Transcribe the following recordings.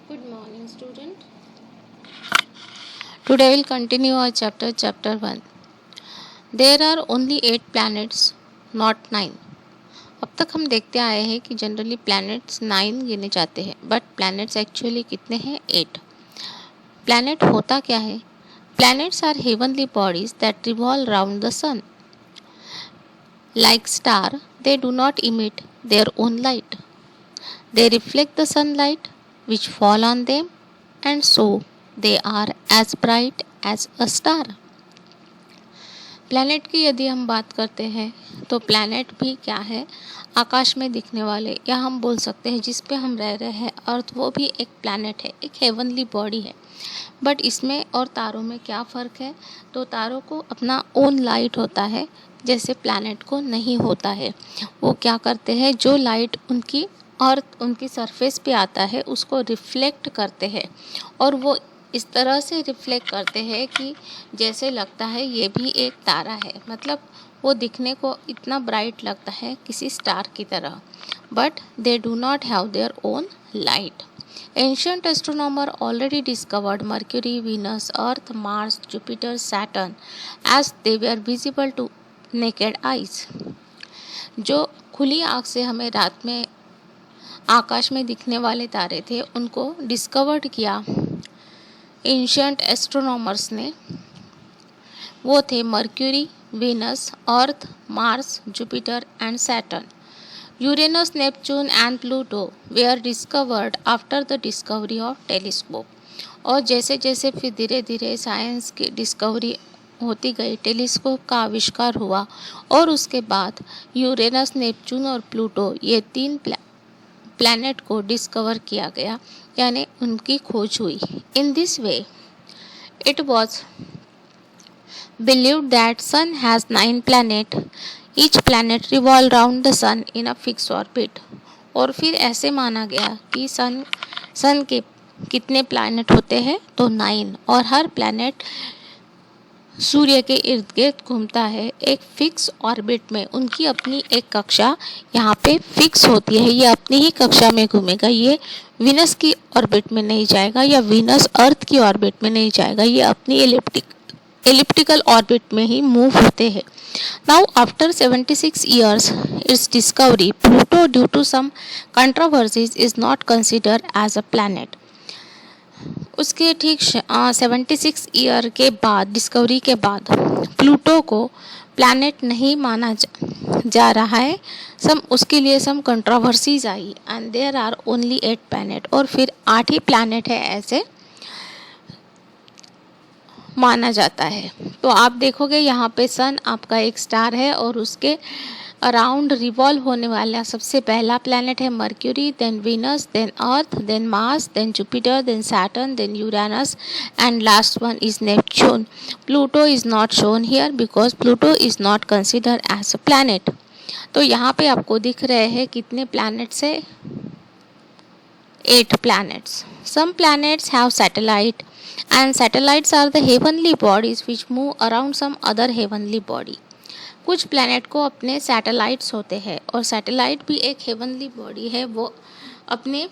Good morning, student. Today we'll continue our chapter 1. There are only 8 planets, not 9. अब तक हम देखते आए हैं कि जनरली प्लैनेट्स 9 गिने जाते हैं, बट प्लैनेट्स एक्चुअली कितने हैं? 8. प्लैनेट होता क्या है? Planets are heavenly bodies that revolve around the sun. Like star, they do not emit their own light. They reflect the sunlight which fall on them, and so they are as bright as a star. Planet की यदि हम बात करते हैं तो planet भी क्या है? आकाश में दिखने वाले, या हम बोल सकते हैं जिस पे हम रह रहे हैं अर्थ, वो भी एक प्लैनेट है, एक हेवनली बॉडी है. बट इसमें और तारों में क्या फ़र्क है? तो तारों को अपना ओन लाइट होता है, जैसे प्लैनेट को नहीं होता है. वो क्या करते हैं? जो लाइट उनकी अर्थ उनकी सरफेस पे आता है उसको रिफ्लेक्ट करते हैं, और वो इस तरह से रिफ्लेक्ट करते हैं कि जैसे लगता है ये भी एक तारा है. मतलब वो दिखने को इतना ब्राइट लगता है किसी स्टार की तरह. But they do not have their own light. Ancient astronomer already discovered Mercury, Venus, Earth, Mars, Jupiter, Saturn as they were visible to naked eyes. जो खुली आँख से हमें रात में आकाश में दिखने वाले तारे थे उनको डिस्कवर्ड किया एंशियंट एस्ट्रोनॉमर्स ने. वो थे Mercury, Venus, Earth, Mars, Jupiter and Saturn. Uranus, Neptune and Pluto were discovered after the discovery of telescope. और जैसे जैसे फिर धीरे धीरे साइंस की डिस्कवरी होती गई, टेलीस्कोप का आविष्कार हुआ, और उसके बाद यूरेनस, नेपच्यून और प्लूटो ये 3 प्लैनेट को डिस्कवर किया गया, यानी उनकी खोज हुई. In this way it was believed that sun has 9 planets. Each planet revolve around the sun in a fixed orbit. और फिर ऐसे माना गया कि सन के कितने प्लैनेट होते हैं? तो 9, और हर प्लैनेट सूर्य के इर्द गिर्द घूमता है एक फिक्स ऑर्बिट में. उनकी अपनी एक कक्षा यहाँ पे फिक्स होती है, ये अपनी ही कक्षा में घूमेगा. ये वीनस की ऑर्बिट में नहीं जाएगा, या वीनस अर्थ की ऑर्बिट में नहीं जाएगा. ये अपनी एलिप्टिकल ऑर्बिट में ही मूव होते हैं. Now after 76 years its discovery, Pluto due to some controversies is not considered as a planet. उसके ठीक 76 ईयर के बाद, डिस्कवरी के बाद, प्लूटो को प्लैनेट नहीं माना जा रहा है. उसके लिए सम कंट्रोवर्सीज आई, and there are only 8 planet. और फिर 8 ही प्लैनेट है ऐसे माना जाता है. तो आप देखोगे यहाँ पे सन आपका एक स्टार है, और उसके अराउंड रिवॉल्व होने वाला सबसे पहला प्लैनेट है Mercury, then Venus, then Earth, then Mars, then Jupiter, then Saturn, then Uranus, and last one is Neptune. Pluto is not shown here because Pluto is not considered as a planet. तो यहाँ पे आपको दिख रहे हैं कितने planets है? 8 planets. Some planets have satellite, and satellites are the heavenly bodies which move around some other heavenly body. कुछ प्लैनेट को अपने सैटेलाइट्स होते हैं, और सैटेलाइट भी एक हेवनली बॉडी है. वो अपने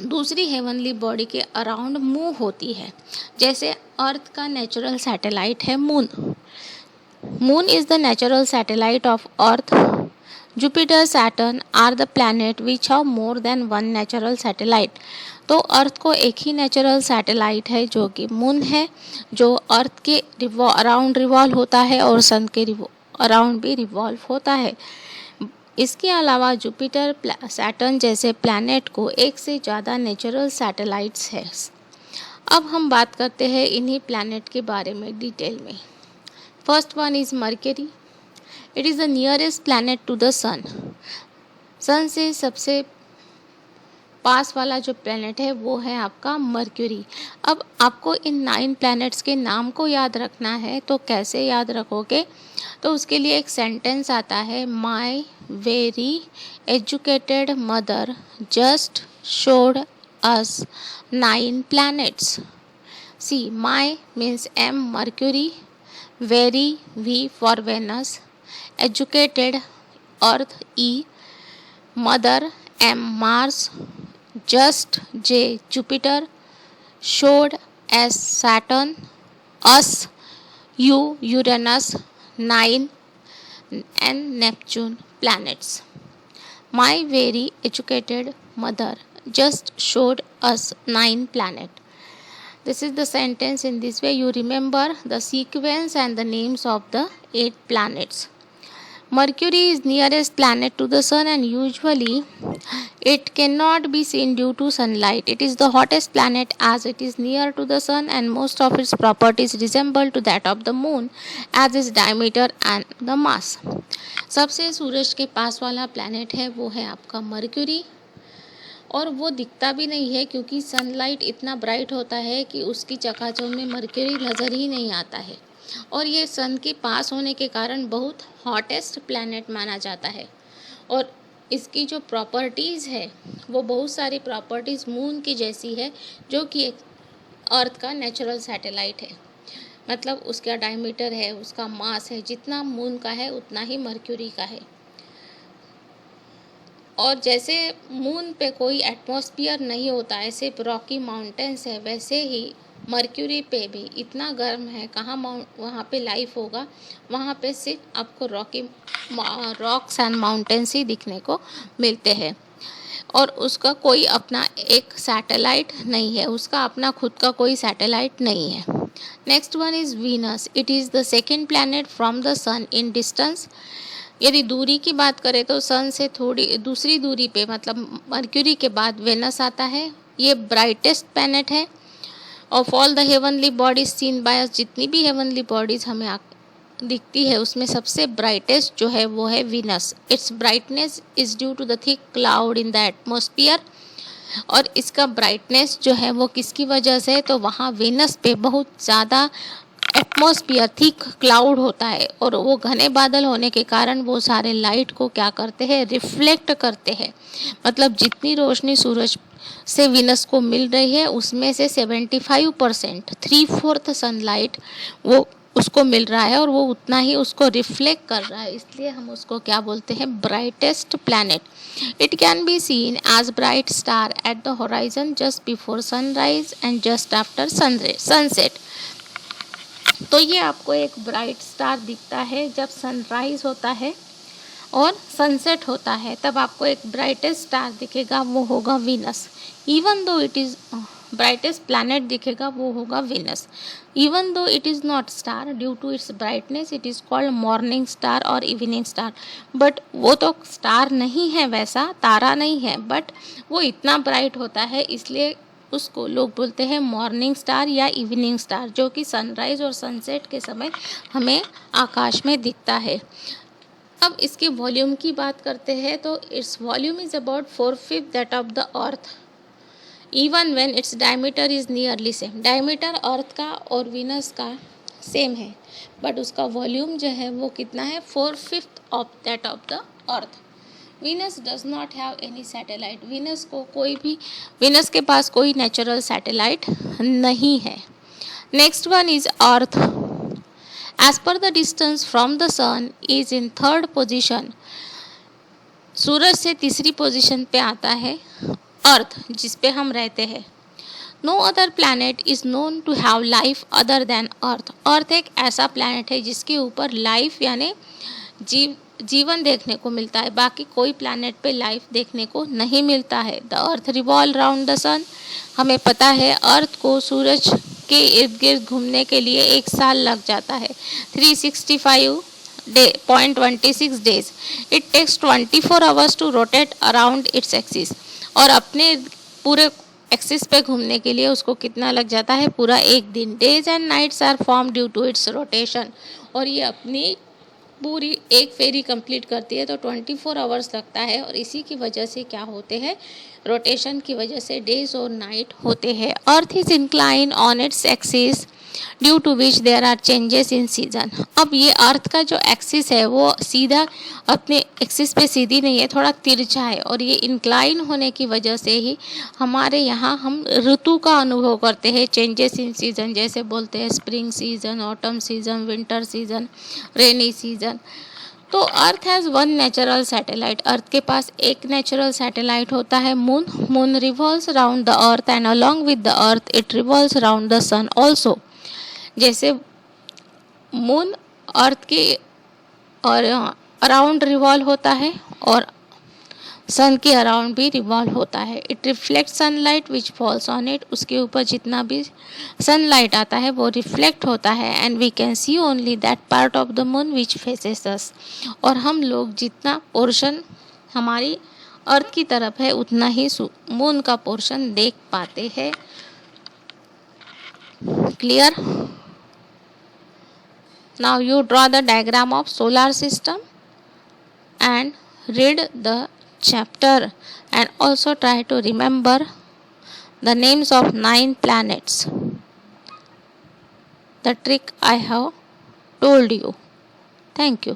दूसरी हेवनली बॉडी के अराउंड मूव होती है. जैसे अर्थ का नेचुरल सैटेलाइट है moon. Moon is the natural satellite of Earth. Jupiter, Saturn are the planet which have more than one natural satellite. तो अर्थ को एक ही नेचुरल सैटेलाइट है जो कि मून है, जो अर्थ के अराउंड रिवॉल्व होता है और सन के अराउंड भी रिवॉल्व होता है. इसके अलावा जुपिटर, सैटर्न जैसे प्लैनेट को एक से ज़्यादा नेचुरल सैटेलाइट्स है. अब हम बात करते हैं इन्हीं प्लैनेट के बारे में डिटेल में. First one is Mercury. It is the nearest planet to the sun. Sun से सबसे पास वाला जो प्लैनेट है वो है आपका मर्क्यूरी. अब आपको इन 9 प्लैनेट्स के नाम को याद रखना है, तो कैसे याद रखोगे? तो उसके लिए एक सेंटेंस आता है, my very educated mother just showed us 9 planets. See, my means M Mercury, very V for Venus, educated Earth E, mother M Mars, just J Jupiter, showed as Saturn, us U Uranus, 9 and Neptune planets. My very educated mother just showed us 9 planets. This is the sentence. In this way you remember the sequence and the names of the 8 planets. Mercury is nearest planet to the sun and usually it cannot be seen due to sunlight. It is the hottest planet as it is near to the sun and most of its properties resemble to that of the moon as its diameter and the mass. सबसे सूरज के पास वाला planet है वो है आपका mercury, और वो दिखता भी नहीं है क्योंकि सनलाइट इतना ब्राइट होता है कि उसकी चकाचौंध में मर्क्यूरी नज़र ही नहीं आता है, और ये सन के पास होने के कारण बहुत हॉटेस्ट प्लैनेट माना जाता है। और इसकी जो प्रॉपर्टीज़ है वो बहुत सारी प्रॉपर्टीज़ मून की जैसी है, जो कि एक अर्थ का नेचुरल सैटेलाइट है। मतलब उसका डायमीटर है, उसका मास है, जितना मून का है उतना ही मर्क्यूरी का है। और जैसे मून पे कोई एटमॉस्फेयर नहीं होता है, सिर्फ रॉकी माउंटेन्स है, वैसे ही मर्क्यूरी पे भी इतना गर्म है, कहाँ वहाँ पे लाइफ होगा, वहाँ पे सिर्फ आपको रॉक्स एंड माउंटेन्स ही दिखने को मिलते हैं। और उसका कोई अपना एक सैटेलाइट नहीं है, उसका अपना खुद का कोई सैटेलाइट नहीं है। Next one is Venus. It is the second planet from the sun in distance. यदि दूरी की बात करें तो सन से थोड़ी दूसरी दूरी पे, मतलब मर्क्यूरी के बाद वेनस आता है। ये ब्राइटेस्ट प्लैनेट है of all the heavenly bodies seen by us. जितनी भी हेवनली बॉडीज हमें दिखती है उसमें सबसे ब्राइटेस्ट जो है वो है Venus. Its brightness is due to the thick cloud in the atmosphere. और इसका ब्राइटनेस जो है वो किसकी वजह से, तो वहाँ वीनस पे बहुत ज़्यादा एटमॉस्फेयर थिक क्लाउड होता है, और वो घने बादल होने के कारण वो सारे लाइट को क्या करते हैं, रिफ्लेक्ट करते हैं। मतलब जितनी रोशनी सूरज से वीनस को मिल रही है उसमें से 75% 3/4 सनलाइट वो उसको मिल रहा है, और वो उतना ही उसको रिफ्लेक्ट कर रहा है, इसलिए हम उसको क्या बोलते हैं, brightest planet. It can be seen as bright star at the horizon just before sunrise and just after sunset. तो ये आपको एक ब्राइट स्टार दिखता है जब सनराइज होता है और सनसेट होता है, तब आपको एक ब्राइटेस्ट स्टार दिखेगा, वो होगा Venus. Even though it is brightest planet दिखेगा, वो होगा Venus. Even though it is not star due to its brightness, it is called morning star और इवनिंग स्टार। बट वो तो स्टार नहीं है, वैसा तारा नहीं है, बट वो इतना ब्राइट होता है इसलिए उसको लोग बोलते हैं मॉर्निंग स्टार या इवनिंग स्टार, जो कि सनराइज और सनसेट के समय हमें आकाश में दिखता है। अब इसके वॉल्यूम की बात करते हैं तो its volume is about 4/5 that of the earth even when its diameter is nearly same. Diameter earth का और वीनस का सेम है, बट उसका वॉल्यूम जो है वो कितना है, 4/5 of that of the earth. Venus does not have any satellite. Venus के पास कोई नेचुरल सैटेलाइट नहीं है। Next one is earth. As पर the distance from the sun is in 3rd position. सूरज से तीसरी पोजीशन पे आता है अर्थ, जिस पे हम रहते हैं। No other planet is known to have life other than earth. Earth एक ऐसा प्लैनेट है जिसके ऊपर लाइफ यानी जीवन देखने को मिलता है, बाकी कोई प्लैनेट पे लाइफ देखने को नहीं मिलता है। The earth revolve round the sun. हमें पता है अर्थ को सूरज के इर्द गिर्द घूमने के लिए 1 साल लग जाता है, 365.26 days. It takes 24 hours to rotate around its axis. और अपने पूरे एक्सिस पे घूमने के लिए उसको कितना लग जाता है, पूरा 1 दिन। Days and nights are form due to its rotation. और ये अपनी पूरी एक फेरी कंप्लीट करती है तो 24 आवर्स लगता है, और इसी की वजह से क्या होते हैं, रोटेशन की वजह से डेज और नाइट होते हैं। Earth is incline on its axis due to which there are changes in season. अब ये अर्थ का जो एक्सिस है वो सीधा अपने एक्सिस पे सीधी नहीं है, थोड़ा तिरछा है, और ये इंक्लाइन होने की वजह से ही हमारे यहाँ हम ऋतु का अनुभव करते हैं। चेंजेस इन सीजन जैसे बोलते हैं spring season, autumn season, winter season, rainy season. तो earth has one natural satellite, earth के पास एक नेचुरल सैटेलाइट होता है moon. Moon revolves around the earth and along with the earth it revolves around the sun also. जैसे moon earth के और around revolve होता है और सन के अराउंड भी रिवॉल्व होता है. It reflect sunlight which falls on it, उसके ऊपर जितना भी सनलाइट आता है वो रिफ्लेक्ट होता है. And we can see only that part of the moon which faces us, और हम लोग जितना पोर्शन हमारी अर्थ की तरफ है उतना ही मून का पोर्शन देख पाते हैं. Clear? Now you draw the diagram of solar system and read the chapter and also try to remember the names of 9 planets. The trick I have told you. Thank you.